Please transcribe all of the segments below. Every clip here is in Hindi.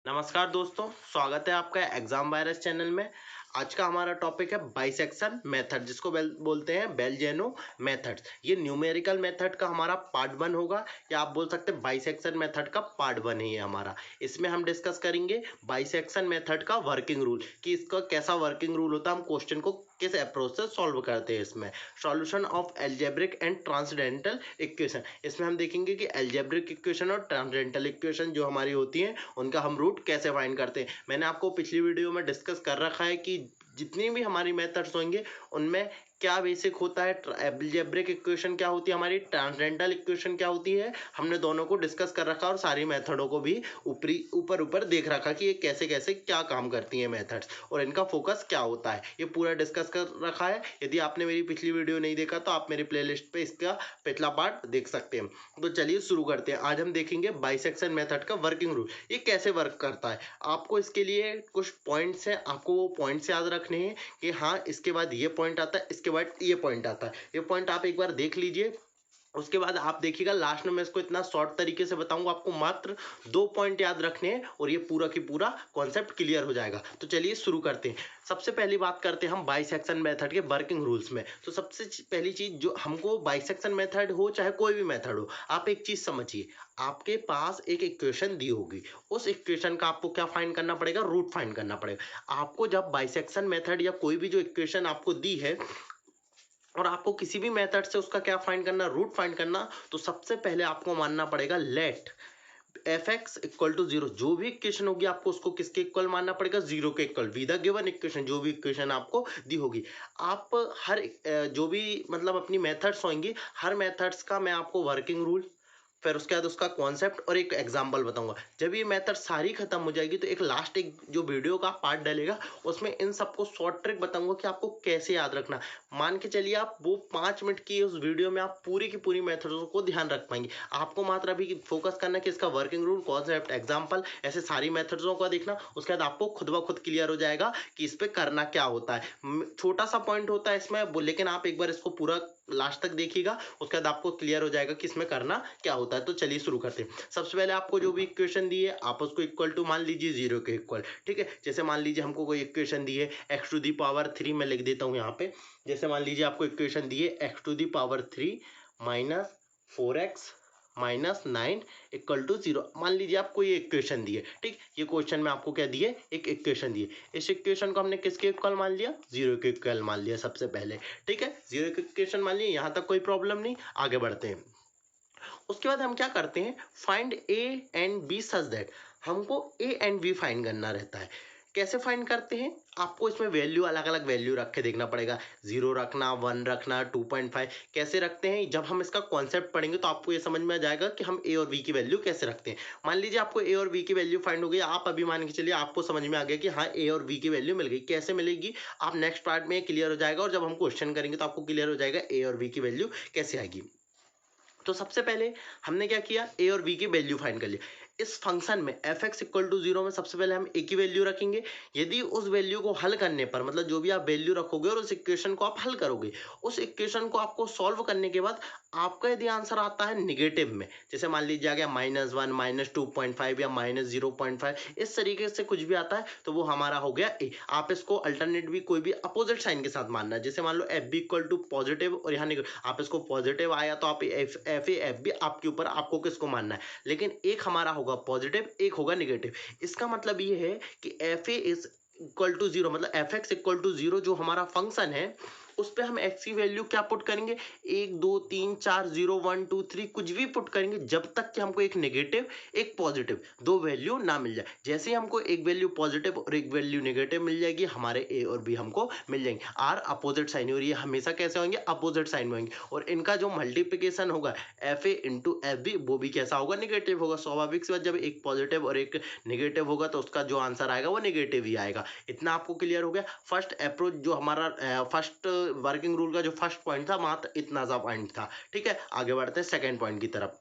नमस्कार दोस्तों, स्वागत है आपका एग्जाम वायरस चैनल में। आज का हमारा टॉपिक है बाइसेक्शन मेथड, जिसको बोलते हैं बेल्जेनो मेथड। ये न्यूमेरिकल मेथड का हमारा पार्ट 1 होगा, या आप बोल सकते हैं बाइसेक्शन मेथड का पार्ट 1 है ये हमारा। इसमें हम डिस्कस करेंगे बाइसेक्शन मेथड का वर्किंग रूल, कि इसका कैसा वर्किंग रूल होता है, हम क्वेश्चन को किस अप्रोच से सॉल्व करते हैं। इसमें solution of algebraic and transcendental equation, इसमें हम देखेंगे कि एल्जेब्रिक इक्वेशन और ट्रांसडेंटल इक्वेशन जो हमारी होती है उनका हम रूट कैसे फाइंड करते हैं। मैंने आपको पिछली वीडियो में डिस्कस कर रखा है कि जितनी भी हमारी मेथड्स होंगे उनमें क्या बेसिक होता है, एल्जेब्रिक इक्वेशन क्या होती है, हमारी ट्रांसडेंटल इक्वेशन क्या होती है, हमने दोनों को डिस्कस कर रखा और सारी मेथडों को भी ऊपर देख रखा कि ये कैसे कैसे क्या काम करती हैं मेथड्स और इनका फोकस क्या होता है, ये पूरा डिस्कस कर रखा है। यदि आपने मेरी पिछली वीडियो नहीं देखा तो आप मेरी प्लेलिस्ट पे इसका पिछला पार्ट देख सकते हैं। तो चलिए शुरू करते हैं। आज हम देखेंगे बाइसेक्शन मेथड का वर्किंग रूल, ये कैसे वर्क करता है। आपको इसके लिए कुछ पॉइंट्स हैं, आपको वो पॉइंट्स याद रखने हैं कि हाँ इसके बाद ये पॉइंट आता है, इसके बाद ये पॉइंट आता है। ये पॉइंट आप एक बार देख लीजिए, उसके बाद आप देखिएगा लास्ट में मैं इसको इतना शॉर्ट तरीके से बताऊंगा, आपको मात्र 2 पॉइंट याद रखने हैं और ये पूरा की पूरा कॉन्सेप्ट क्लियर हो जाएगा। तो चलिए शुरू करते हैं। सबसे पहली बात करते हैं हम बाइसेक्शन मेथड के वर्किंग रूल्स में। तो सबसे पहली चीज जो हमको, बाइसेक्शन मेथड हो चाहे कोई भी मेथड हो, आप एक चीज समझिए, आपके पास एक इक्वेशन दी होगी, उस इक्वेशन का आपको क्या फाइंड करना पड़ेगा, रूट फाइंड करना पड़ेगा। आपको जब बाइसेक्शन मेथड या कोई भी जो इक्वेशन आपको दी है और आपको किसी भी मेथड से उसका क्या फाइंड करना, रूट फाइंड करना, तो सबसे पहले आपको मानना पड़ेगा let F X equal to zero. जो भी इक्वेशन होगी आपको उसको किसके इक्वल मानना पड़ेगा, जीरो के equal. With the given equation, जो भी इक्वेशन आपको दी होगी, आप हर जो भी मतलब अपनी मेथड्स होंगी, हर मेथड्स का मैं आपको वर्किंग रूल, फिर उसके बाद उसका कॉन्सेप्ट और एक एग्जाम्पल बताऊंगा। जब ये मेथड सारी खत्म हो जाएगी तो एक लास्ट एक जो वीडियो का पार्ट डलेगा, उसमें इन सबको शॉर्ट ट्रिक बताऊंगा कि आपको कैसे याद रखना। मान के चलिए आप वो 5 मिनट की उस वीडियो में आप पूरी की पूरी मेथड्स को ध्यान रख पाएंगे। आपको मात्र अभी फोकस करना कि इसका वर्किंग रूल, कॉन्सेप्ट, एग्जाम्पल, ऐसे सारी मेथड्सों का देखना। उसके बाद आपको खुद ब खुद क्लियर हो जाएगा कि इस पे करना क्या होता है। छोटा सा पॉइंट होता है इसमें लेकिन आप एक बार इसको पूरा लास्ट तक देखिएगा, उसके बाद आपको क्लियर हो जाएगा कि इसमें करना क्या होता है। तो चलिए शुरू करते हैं। सबसे पहले आपको जो भी इक्वेशन दी है आप उसको इक्वल टू मान लीजिए जीरो के इक्वल। ठीक है, जैसे मान लीजिए हमको कोई इक्वेशन दी है एक्स टू दी पावर 3, मैं लिख देता हूँ यहाँ पे। जैसे मान लीजिए आपको इक्वेशन दी है X to the power 3 minus 4x minus 9 equal to zero. मान लीजिए आपको ये इक्वेशन दी है। ठीक, ये क्वेश्चन में आपको क्या दिए, एक इक्वेशन दिए। इस इक्वेशन को हमने किसके इक्वल मान लिया, जीरो के इक्वल मान लिया सबसे पहले। ठीक है, जीरो के इक्वेशन मान लिया, यहाँ तक कोई प्रॉब्लम नहीं, आगे बढ़ते हैं। उसके बाद हम क्या करते हैं, find A and B such that, हमको ए एंड बी फाइंड करना रहता है। कैसे फाइंड करते हैं, आपको इसमें वैल्यू अलग अलग वैल्यू रख के देखना पड़ेगा। 0 रखना, 1 रखना, 2.5 कैसे रखते हैं। जब हम इसका कॉन्सेप्ट पढ़ेंगे तो आपको ये समझ में आ जाएगा कि हम ए और बी की वैल्यू कैसे रखते हैं। मान लीजिए आपको ए और बी की वैल्यू फाइंड हो गई, आप अभी मान के चलिए आपको समझ में आ गया कि हाँ ए और बी की वैल्यू मिल गई। कैसे मिलेगी, आप नेक्स्ट पार्ट में क्लियर हो जाएगा, और जब हम क्वेश्चन करेंगे तो आपको क्लियर हो जाएगा ए और बी की वैल्यू कैसे आएगी। तो सबसे पहले हमने क्या किया, ए और बी की वैल्यू फाइंड कर लिया। इस फंक्शन में F X equal to zero में सबसे पहले हम ए की वैल्यू रखेंगे। यदि उस वैल्यू को हल करने पर, मतलब जो भी आप वैल्यू रखोगे और उस इक्वेशन को आप हल करोगे, उस इक्वेशन को आपको सॉल्व करने के बाद आपका यदि आंसर आता है निगेटिव में, जैसे मान लीजिए आ गया -1 -2.5 या -0.5, इस तरीके से कुछ भी आता है तो वो हमारा हो गया ए। आप इसको अल्टरनेट भी कोई भी अपोजिट साइन के साथ मानना है। जैसे मान लो F B equal to positive और यहाँ निगेटिव, आप इसको पॉजिटिव आया तो आप एफ ए एफ बी आपके ऊपर, आपको किसको मानना है। लेकिन एक हमारा होगा पॉजिटिव, एक होगा निगेटिव। इसका मतलब ये है कि F A is equal to zero, मतलब F X equal to zero जो हमारा फंक्शन है उस पर हम एक्स की वैल्यू क्या पुट करेंगे, 1 2 3 4 0 1 2 3 कुछ भी पुट करेंगे, जब तक कि हमको एक नेगेटिव एक पॉजिटिव दो वैल्यू ना मिल जाए। जैसे ही हमको एक वैल्यू पॉजिटिव और एक वैल्यू नेगेटिव मिल जाएगी, हमारे ए और बी हमको मिल जाएंगे। आर अपोजिट साइन, और ये हमेशा कैसे होंगे, अपोजिट साइन में होंगे। और इनका जो मल्टीप्लीकेशन होगा F A into F B, वो भी कैसा होगा, नेगेटिव होगा। स्वाभाविक सी बात, जब एक पॉजिटिव और एक नेगेटिव होगा तो उसका जो आंसर आएगा वो नेगेटिव ही आएगा। इतना आपको क्लियर हो गया। फर्स्ट अप्रोच जो हमारा फर्स्ट वर्किंग रूल का जो फर्स्ट पॉइंट था, मात्र इतना सा पॉइंट था। ठीक है, आगे बढ़ते हैं सेकंड पॉइंट की तरफ।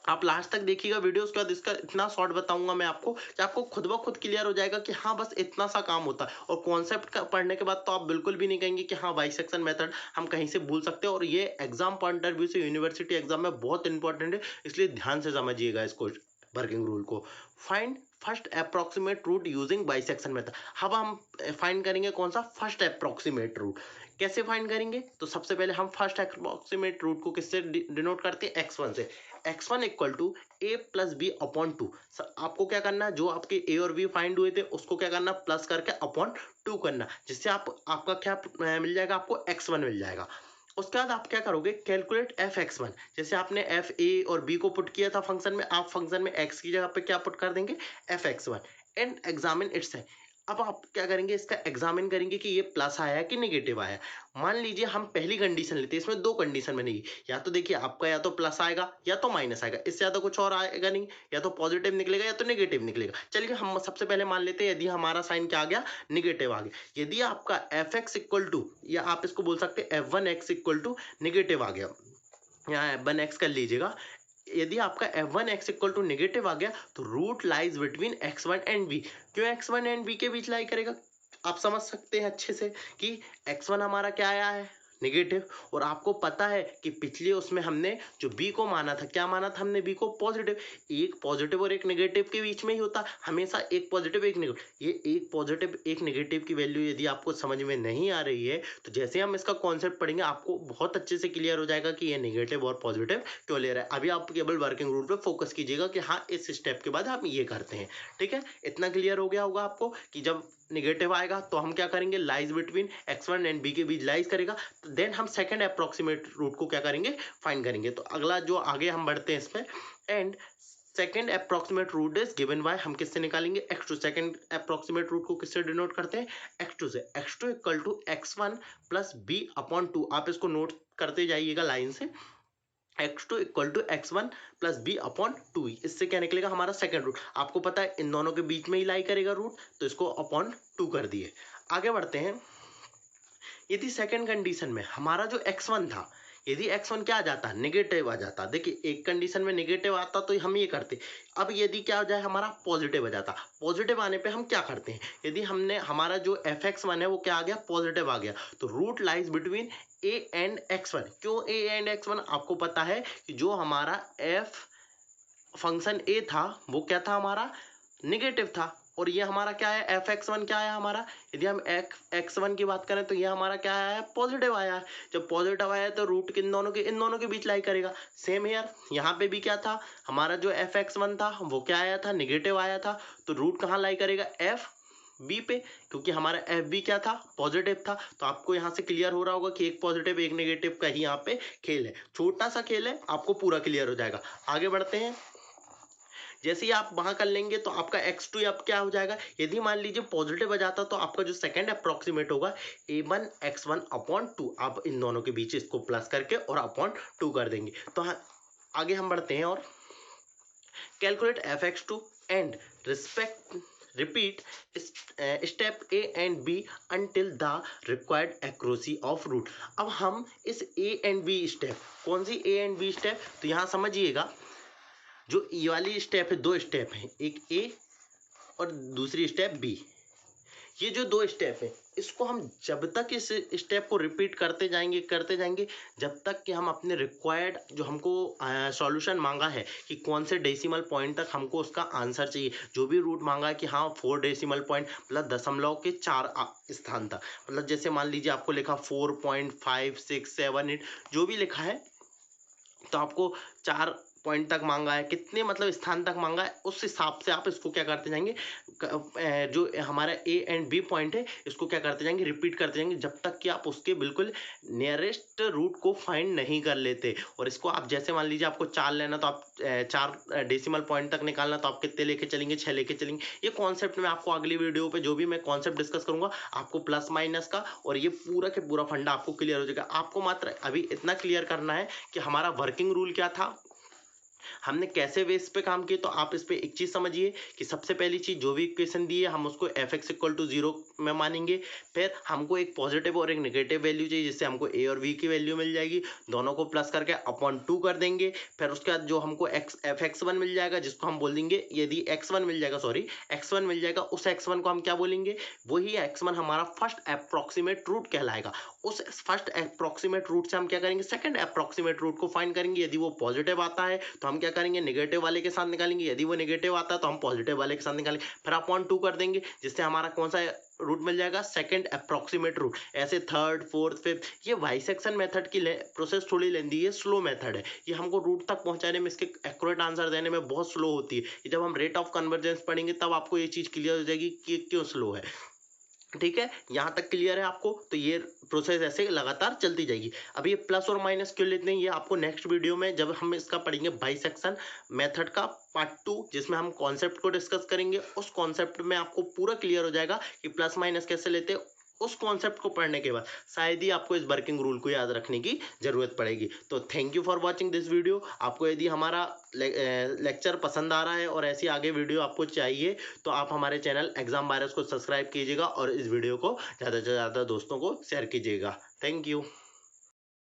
आप लास्ट तक देखिएगा वीडियो, उसके बाद इसका इतना शॉर्ट बताऊंगा मैं आपको कि आपको खुद ब खुद क्लियर हो जाएगा कि हाँ बस इतना सा काम होता है। और कॉन्सेप्ट पढ़ने के बाद तो आप बिल्कुल भी नहीं कहेंगे कि हाँ बाइसेक्शन मेथड हम कहीं से भूल सकते हैं। और ये एग्जाम पॉइंट ऑफ व्यू से यूनिवर्सिटी एग्जाम में बहुत इंपॉर्टेंट है, इसलिए ध्यान से समझिएगा इसको, वर्किंग रूल को। Find first approximate root using bisection method. अब हम फाइंड करेंगे कौन सा फर्स्ट अप्रोक्सीमेट रूट। कैसे फाइंड करेंगे, तो सबसे पहले हम फर्स्ट अप्रोक्सीमेट रूट को किससे डिनोट करते हैं, x1 से। x1 equal to a plus B upon two. आपको क्या करना है, जो आपके a और b फाइंड हुए थे उसको क्या करना, प्लस करके अपॉन टू करना, जिससे आपका क्या मिल जाएगा, आपको x1 मिल जाएगा। उसके बाद आप क्या करोगे, कैलकुलेट एफ एक्स वन। जैसे आपने एफ ए और बी को पुट किया था फंक्शन में, आप फंक्शन में एक्स की जगह पे क्या पुट कर देंगे, F x one, and examine it's. अब आप क्या करेंगे, इसका एग्जामिन करेंगे कि ये प्लस आया है कि नेगेटिव आया है। मान लीजिए हम पहली कंडीशन लेते हैं, इसमें दो कंडीशन बनेगी, या तो देखिए आपका या तो प्लस आएगा या तो माइनस आएगा, इससे ज्यादा कुछ और आएगा नहीं, या तो पॉजिटिव निकलेगा या तो नेगेटिव निकलेगा। चलिए हम सबसे पहले मान लेते हैं यदि हमारा साइन क्या आ गया, नेगेटिव आ गया। यदि आपका एफ एक्स इक्वल टू, या आप इसको बोल सकते हैं F one X equal to negative आ गया, यहाँ एफ वन एक्स कर लीजिएगा। यदि आपका F one X equal to negative आ गया तो root lies between X one and B. क्यों एक्स वन एंड बी के बीच लाई करेगा, आप समझ सकते हैं अच्छे से कि एक्स वन हमारा क्या आया है, नेगेटिव, और आपको पता है कि पिछले उसमें हमने जो बी को माना था, क्या माना था हमने, बी को पॉजिटिव। एक पॉजिटिव और एक नेगेटिव के बीच में ही होता हमेशा, एक पॉजिटिव एक नेगेटिव। ये एक पॉजिटिव एक नेगेटिव की वैल्यू यदि आपको समझ में नहीं आ रही है, तो जैसे हम इसका कॉन्सेप्ट पढ़ेंगे आपको बहुत अच्छे से क्लियर हो जाएगा कि ये नेगेटिव और पॉजिटिव क्यों ले रहा है। अभी आप केवल वर्किंग रूल पे फोकस कीजिएगा कि हाँ इस स्टेप के बाद हम ये करते हैं, ठीक है। इतना क्लियर हो गया होगा आपको कि जब नेगेटिव आएगा तो हम क्या करेंगे, lies between x1 and b के बीच लाइज करेगा, तो देन हम सेकंड अप्रोक्सीमेट रूट को क्या करेंगे, फाइंड करेंगे। तो अगला जो आगे हम बढ़ते हैं इसमें, and second approximate root is given by, हम किससे निकालेंगे, x2। सेकंड अप्रोक्सीमेट रूट को किससे डिनोट करते हैं, x2 से। x2 equal to x1 plus b upon two. आप इसको नोट करते जाइएगा लाइन से, x2 equal to x1 plus B upon two. इससे क्या निकलेगा, हमारा सेकंड रूट। आपको पता है इन दोनों के बीच में ही लाई करेगा रूट, तो इसको अपॉन टू कर दिए। आगे बढ़ते हैं। यदि सेकंड कंडीशन में हमारा जो x1 था, यदि x1 क्या आ जाता, नेगेटिव आ जाता, देखिए एक कंडीशन में नेगेटिव आता तो हम ये करते। अब यदि क्या हो जाए, हमारा पॉजिटिव आ जाता, पॉजिटिव आने पे हम क्या करते हैं, यदि हमने हमारा जो एफ एक्स वन है वो क्या आ गया, पॉजिटिव आ गया, तो root lies between A and X one. क्यों ए एंड एक्स वन, आपको पता है कि जो हमारा एफ फंक्शन ए था वो क्या था, हमारा नेगेटिव था, और ये हमारा क्या है, एफ एक्स वन क्या है हमारा, यदि हम एक्स वन की बात करें तो ये हमारा क्या आया है, पॉजिटिव आया है। जब पॉजिटिव आया है तो रूट इन दोनों के बीच लाई करेगा। सेम हेयर यहाँ पे भी क्या था, हमारा जो एफ एक्स वन था वो क्या आया था, नेगेटिव आया था, तो रूट कहाँ लाई करेगा, एफ बी पे, क्योंकि हमारा एफ बी क्या था, पॉजिटिव था। तो आपको यहाँ से क्लियर हो रहा होगा कि एक पॉजिटिव एक नेगेटिव का ही यहाँ पे खेल है, छोटा सा खेल है, आपको पूरा क्लियर हो जाएगा। आगे बढ़ते हैं। जैसे ही आप वहां कर लेंगे तो आपका x2 अब क्या हो जाएगा, यदि मान लीजिए पॉजिटिव आ जाता तो आपका जो सेकंड अप्रोक्सीमेट होगा a1 x1 अपॉन टू। आप इन दोनों के बीच इसको प्लस करके और अपॉन टू कर देंगे। तो आगे हम बढ़ते हैं और calculate fx2 and respect repeat step a and b until the required accuracy of root. अब हम इस a एंड b स्टेप, कौन सी a एंड b स्टेप, तो यहाँ समझिएगा जो ये वाली स्टेप है, दो स्टेप है, एक ए और दूसरी स्टेप बी। ये जो दो स्टेप है इसको हम जब तक इस स्टेप को रिपीट करते जाएंगे जब तक कि हम अपने रिक्वायर्ड जो हमको सॉल्यूशन मांगा है कि कौन से डेसिमल पॉइंट तक हमको उसका आंसर चाहिए, जो भी रूट मांगा है कि हाँ 4 डेसिमल पॉइंट मतलब दशमलव के 4 स्थान तक, मतलब जैसे मान लीजिए आपको लिखा 4.5678 जो भी लिखा है, तो आपको 4 पॉइंट तक मांगा है, कितने मतलब स्थान तक मांगा है, उस हिसाब से आप इसको क्या करते जाएंगे, जो हमारा ए एंड बी पॉइंट है इसको क्या करते जाएंगे, रिपीट करते जाएंगे जब तक कि आप उसके बिल्कुल नियरेस्ट रूट को फाइंड नहीं कर लेते। और इसको आप जैसे मान लीजिए आपको 4 लेना, तो आप 4 डेसिमल पॉइंट तक निकालना, तो आप कितने लेके चलेंगे, 6 लेके चलेंगे। ये कॉन्सेप्ट में आपको अगली वीडियो पे जो भी मैं कॉन्सेप्ट डिस्कस करूंगा आपको प्लस माइनस का और ये पूरा के पूरा फंडा आपको क्लियर हो जाएगा। आपको मात्र अभी इतना क्लियर करना है कि हमारा वर्किंग रूल क्या था, हमने कैसे वे इस पे काम किए। तो आप इस पे एक चीज समझिए कि सबसे पहली चीज जो भी इक्वेशन दी है हम उसको एफ एक्स इक्वल टू 0 में मानेंगे। फिर हमको एक पॉजिटिव और एक नेगेटिव वैल्यू चाहिए, जिससे हमको ए और बी की वैल्यू मिल जाएगी, दोनों को प्लस करके अपॉन 2 कर देंगे। फिर उसके बाद जो हमको एफ एक्स वन मिल जाएगा, जिसको हम बोल देंगे, यदि x1 मिल जाएगा, सॉरी x1 मिल जाएगा, उस x1 को हम क्या बोलेंगे, वही x1 हमारा फर्स्ट अप्रोक्सीमेट रूट कहलाएगा। उस फर्स्ट अप्रोक्सीमेट रूट से हम क्या करेंगे, सेकंड अप्रोक्सीमेट रूट को फाइंड करेंगे। यदि वो पॉजिटिव आता है तो हम क्या करेंगे, नेगेटिव वाले के साथ निकालेंगे, यदि वो नेगेटिव आता है तो हम पॉजिटिव वाले के साथ निकालेंगे, फिर अपॉन 2 कर देंगे, जिससे हमारा कौन सा रूट मिल जाएगा, सेकंड अप्रोक्सीमेट रूट। ऐसे थर्ड, फोर्थ, फिफ्थ। ये बाइसेक्शन मेथड की प्रोसेस थोड़ी लेंदी है, स्लो मेथड है। ये हमको रूट तक पहुंचाने में, इसके एक्यूरेट आंसर देने में बहुत स्लो होती है। जब हम रेट ऑफ कन्वर्जेंस पढ़ेंगे तब आपको ये चीज क्लियर हो जाएगी कि क्यों स्लो है। ठीक है, यहाँ तक क्लियर है आपको? तो ये प्रोसेस ऐसे लगातार चलती जाएगी। अब ये प्लस और माइनस क्यों लेते हैं, ये आपको नेक्स्ट वीडियो में जब हम इसका पढ़ेंगे बाइसेक्शन मेथड का पार्ट 2, जिसमें हम कॉन्सेप्ट को डिस्कस करेंगे, उस कॉन्सेप्ट में आपको पूरा क्लियर हो जाएगा कि प्लस माइनस कैसे लेते हैं। उस कॉन्सेप्ट को पढ़ने के बाद शायद ही आपको इस वर्किंग रूल को याद रखने की जरूरत पड़ेगी। तो thank you for watching this video. आपको यदि हमारा लेक्चर पसंद आ रहा है और ऐसी आगे वीडियो आपको चाहिए तो आप हमारे चैनल एग्जाम वायरस को सब्सक्राइब कीजिएगा और इस वीडियो को ज़्यादा से ज़्यादा दोस्तों को शेयर कीजिएगा। Thank you.